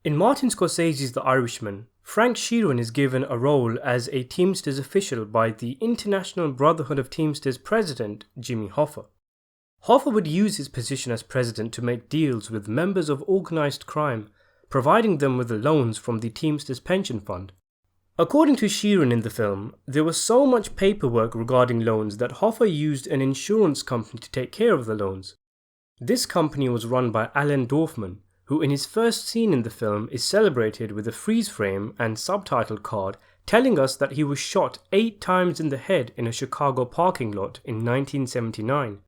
In Martin Scorsese's The Irishman, Frank Sheeran is given a role as a Teamsters official by the International Brotherhood of Teamsters president, Jimmy Hoffa. Hoffa would use his position as president to make deals with members of organized crime, providing them with loans from the Teamsters pension fund. According to Sheeran in the film, there was so much paperwork regarding loans that Hoffa used an insurance company to take care of the loans. This company was run by Alan Dorfman, who in his first scene in the film is celebrated with a freeze frame and subtitle card telling us that he was shot 8 times in the head in a Chicago parking lot in 1979.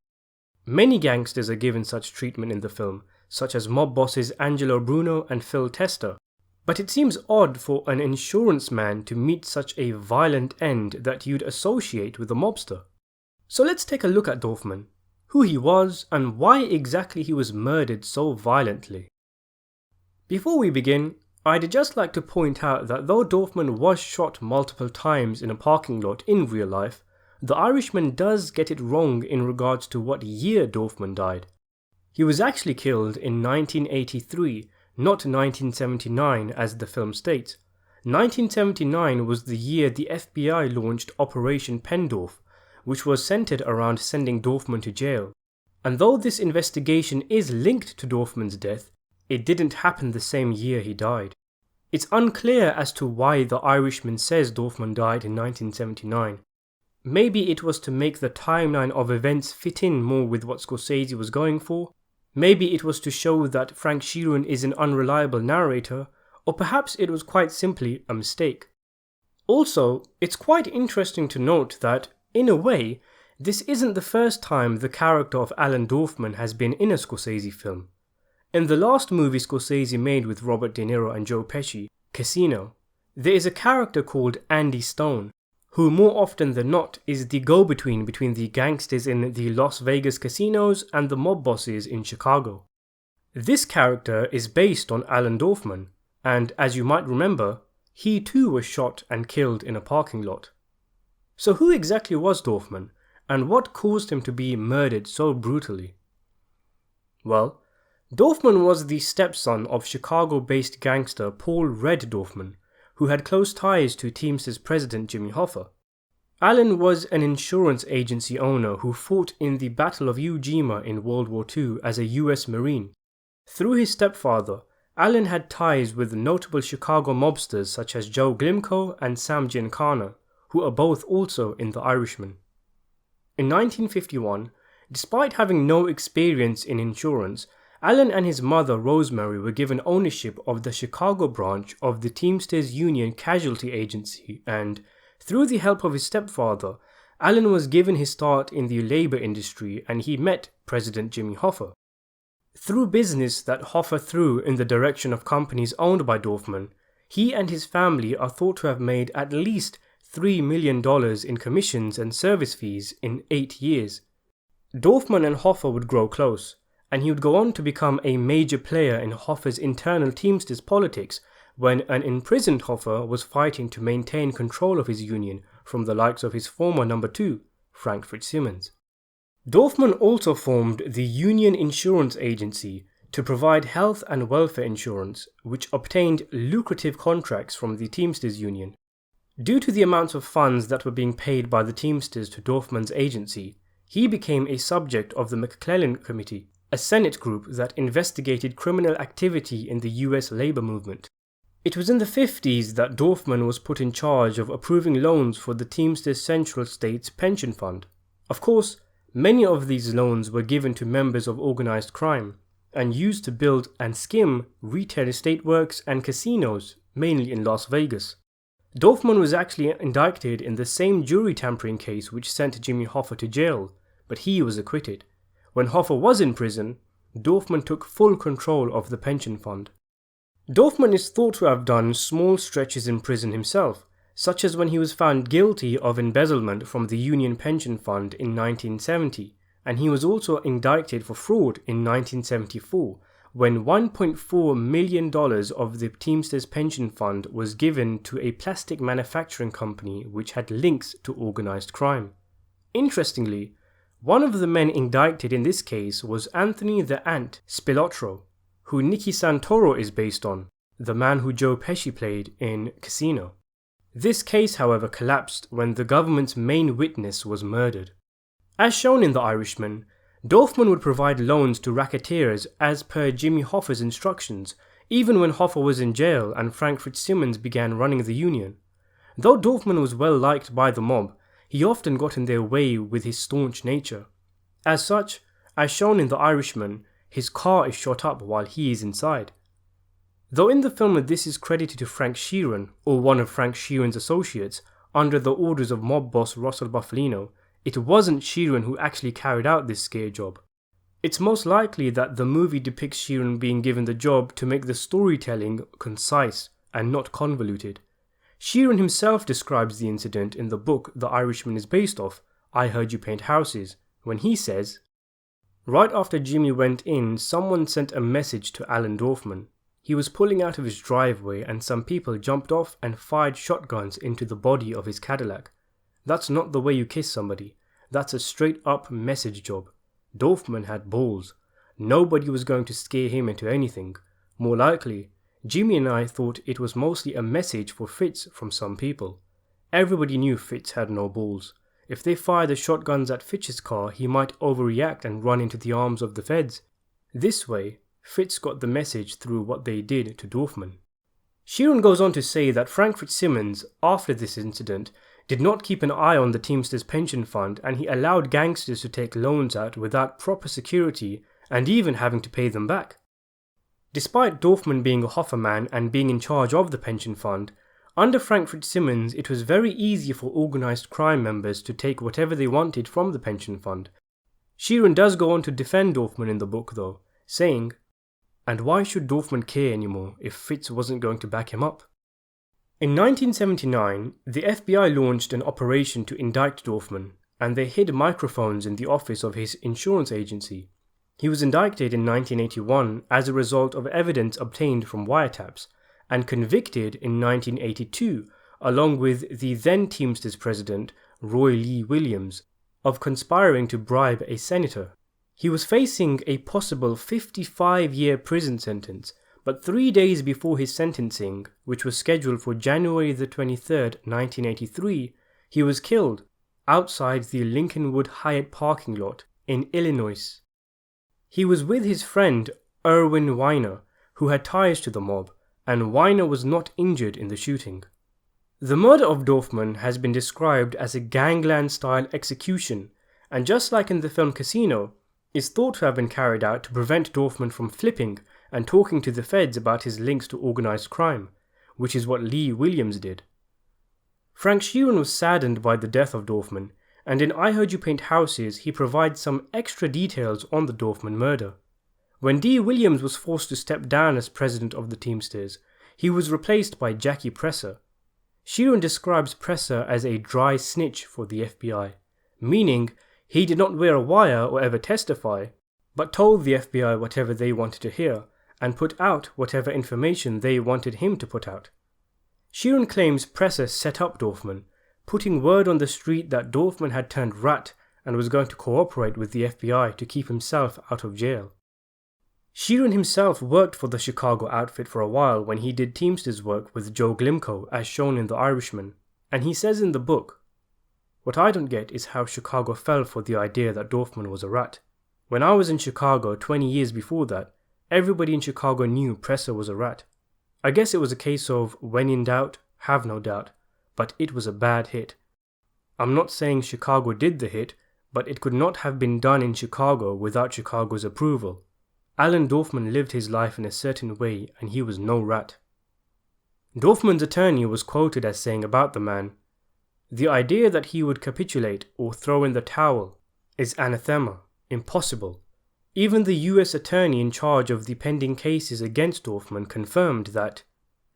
Many gangsters are given such treatment in the film, such as mob bosses Angelo Bruno and Phil Tester, but it seems odd for an insurance man to meet such a violent end that you'd associate with a mobster. So let's take a look at Dorfman, who he was and why exactly he was murdered so violently. Before we begin, I'd just like to point out that though Dorfman was shot multiple times in a parking lot in real life, The Irishman does get it wrong in regards to what year Dorfman died. He was actually killed in 1983, not 1979 as the film states. 1979 was the year the FBI launched Operation Pendorf, which was centered around sending Dorfman to jail. And though this investigation is linked to Dorfman's death, it didn't happen the same year he died. It's unclear as to why The Irishman says Dorfman died in 1979. Maybe it was to make the timeline of events fit in more with what Scorsese was going for. Maybe it was to show that Frank Sheeran is an unreliable narrator, or perhaps it was quite simply a mistake. Also, it's quite interesting to note that, in a way, this isn't the first time the character of Alan Dorfman has been in a Scorsese film. In the last movie Scorsese made with Robert De Niro and Joe Pesci, Casino, there is a character called Andy Stone, who more often than not is the go-between between the gangsters in the Las Vegas casinos and the mob bosses in Chicago. This character is based on Alan Dorfman, and as you might remember, he too was shot and killed in a parking lot. So who exactly was Dorfman, and what caused him to be murdered so brutally? Well, Dorfman was the stepson of Chicago-based gangster Paul "Red" Dorfman, who had close ties to Teamsters president Jimmy Hoffa. Alan was an insurance agency owner who fought in the Battle of Iwo Jima in World War II as a US Marine. Through his stepfather, Alan had ties with notable Chicago mobsters such as Joe Glimko and Sam Giancana, who are both also in The Irishman. In 1951, despite having no experience in insurance, Alan and his mother Rosemary were given ownership of the Chicago branch of the Teamsters Union Casualty Agency, and through the help of his stepfather, Alan was given his start in the labor industry and he met President Jimmy Hoffa. Through business that Hoffa threw in the direction of companies owned by Dorfman, he and his family are thought to have made at least $3 million in commissions and service fees in 8 years. Dorfman and Hoffa would grow close, and he would go on to become a major player in Hoffa's internal Teamsters politics when an imprisoned Hoffa was fighting to maintain control of his union from the likes of his former number 2, Frank Fitzsimmons. Dorfman also formed the Union Insurance Agency to provide health and welfare insurance, which obtained lucrative contracts from the Teamsters Union. Due to the amounts of funds that were being paid by the Teamsters to Dorfman's agency, he became a subject of the McClellan Committee, a Senate group that investigated criminal activity in the US labor movement. It was in the 50s that Dorfman was put in charge of approving loans for the Teamsters Central States Pension Fund. Of course, many of these loans were given to members of organized crime and used to build and skim retail estate works and casinos, mainly in Las Vegas. Dorfman was actually indicted in the same jury tampering case which sent Jimmy Hoffa to jail, but he was acquitted. When Hoffa was in prison, Dorfman took full control of the pension fund. Dorfman is thought to have done small stretches in prison himself, such as when he was found guilty of embezzlement from the Union Pension Fund in 1970, and he was also indicted for fraud in 1974, when $1.4 million of the Teamsters Pension Fund was given to a plastic manufacturing company which had links to organized crime. Interestingly, one of the men indicted in this case was Anthony the Ant Spilotro, who Nicky Santoro is based on. the man who Joe Pesci played in Casino. This case, however, collapsed when the government's main witness was murdered. As shown in The Irishman, Dorfman would provide loans to racketeers as per Jimmy Hoffa's instructions, even when Hoffa was in jail and Frank Fitzsimmons began running the union. Though Dorfman was well liked by the mob, he often got in their way with his staunch nature. As such, as shown in The Irishman, his car is shot up while he is inside. Though in the film this is credited to Frank Sheeran, or one of Frank Sheeran's associates, under the orders of mob boss Russell Buffalino, it wasn't Sheeran who actually carried out this scare job. It's most likely that the movie depicts Sheeran being given the job to make the storytelling concise and not convoluted. Sheeran himself describes the incident in the book The Irishman is based off, I Heard You Paint Houses, when he says, "Right after Jimmy went in, someone sent a message to Alan Dorfman. He was pulling out of his driveway and some people jumped off and fired shotguns into the body of his Cadillac. That's not the way you kiss somebody. That's a straight up message job. Dorfman had balls. Nobody was going to scare him into anything. More likely, Jimmy and I thought it was mostly a message for Fitz from some people. Everybody knew Fitz had no balls. If they fired the shotguns at Fitz's car, he might overreact and run into the arms of the feds. This way, Fitz got the message through what they did to Dorfman." Sheeran goes on to say that Frank Fitzsimmons, after this incident, did not keep an eye on the Teamsters pension fund and he allowed gangsters to take loans out without proper security and even having to pay them back. Despite Dorfman being a Hoffa man and being in charge of the pension fund, under Frank Fitzsimmons it was very easy for organised crime members to take whatever they wanted from the pension fund. Sheeran does go on to defend Dorfman in the book though, saying, "And why should Dorfman care anymore if Fitz wasn't going to back him up?" In 1979, the FBI launched an operation to indict Dorfman, and they hid microphones in the office of his insurance agency. He was indicted in 1981 as a result of evidence obtained from wiretaps, and convicted in 1982, along with the then Teamsters president, Roy Lee Williams, of conspiring to bribe a senator. He was facing a possible 55-year prison sentence, but 3 days before his sentencing, which was scheduled for January the 23rd, 1983, he was killed outside the Lincolnwood Hyatt parking lot in Illinois. He was with his friend Irwin Weiner, who had ties to the mob, and Weiner was not injured in the shooting. The murder of Dorfman has been described as a gangland-style execution, and just like in the film Casino, is thought to have been carried out to prevent Dorfman from flipping and talking to the feds about his links to organised crime, which is what Lee Williams did. Frank Sheeran was saddened by the death of Dorfman, and in I Heard You Paint Houses he provides some extra details on the Dorfman murder. When D. Williams was forced to step down as president of the Teamsters, he was replaced by Jackie Presser. Sheeran describes Presser as a dry snitch for the FBI, meaning he did not wear a wire or ever testify, but told the FBI whatever they wanted to hear, and put out whatever information they wanted him to put out. Sheeran claims Presser set up Dorfman, putting word on the street that Dorfman had turned rat and was going to cooperate with the FBI to keep himself out of jail. Sheeran himself worked for the Chicago outfit for a while when he did Teamsters work with Joe Glimco as shown in The Irishman, and he says in the book, "What I don't get is how Chicago fell for the idea that Dorfman was a rat. When I was in Chicago 20 years before that, everybody in Chicago knew Presser was a rat. I guess it was a case of when in doubt, have no doubt, but it was a bad hit. I'm not saying Chicago did the hit, but it could not have been done in Chicago without Chicago's approval. Alan Dorfman lived his life in a certain way and he was no rat." Dorfman's attorney was quoted as saying about the man, "The idea that he would capitulate or throw in the towel is anathema, impossible. Even the US attorney in charge of the pending cases against Dorfman confirmed that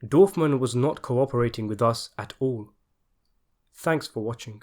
Dorfman was not cooperating with us at all." Thanks for watching.